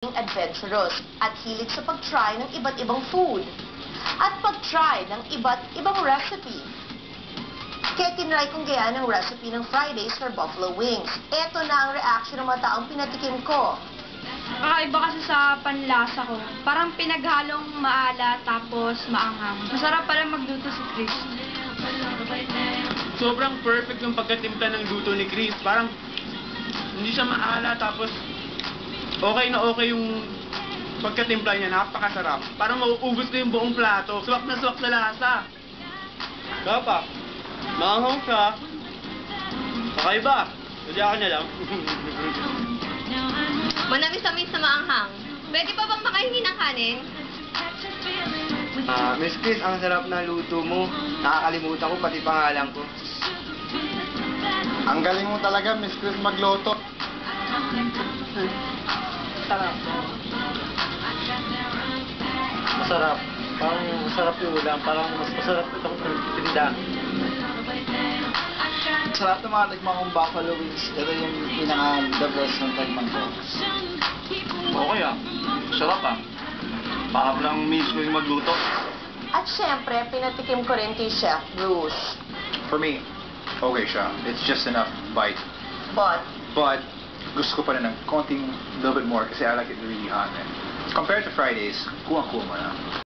adventurous at hilig sa pag-try ng iba't ibang food at pag-try ng iba't ibang recipe. Kaya tinry kong gayaan ang recipe ng Fridays for Buffalo Wings. Ito na ang reaction ng mga taong pinatikim ko. Kakaiba kasi sa panlasa ko. Parang pinaghalong maala tapos maanghang. Masarap pala magluto si Chris. Sobrang perfect yung pagkatimpla ng luto ni Chris. Parang hindi siya maala tapos okay na okay yung pagkatimpla niya. Napakasarap. Parang mauubos ko yung buong plato. Swak na swak sa lasa. Kapa, maanghang siya. Kakaiba. Hindi ako niya lang. Manamis-tamis na maanghang. Pwede pa bang makahingi ng kanin? Miss Chris, ang sarap na luto mo. Nakakalimutan ko pati pangalan ko. Ang galing mo talaga, Miss Chris, magluto. Sarap. Masarap. Parang masarap yung ulam. Parang mas masarap itong tinda. Sarap na mga nagmang kong buffalo wings. Ito yung pinaka-the best ng tagman ko. Okay ah. Sarap ah. Baka lang miss ko yung magluto. At syempre, pinatikim ko rin kay Chef Bruce. For me, okay siya. It's just enough bite. But, Gusto ko pa rin ng konting little bit more kasi I like it really hot. Compared to Fridays, kuha-kuha mo na.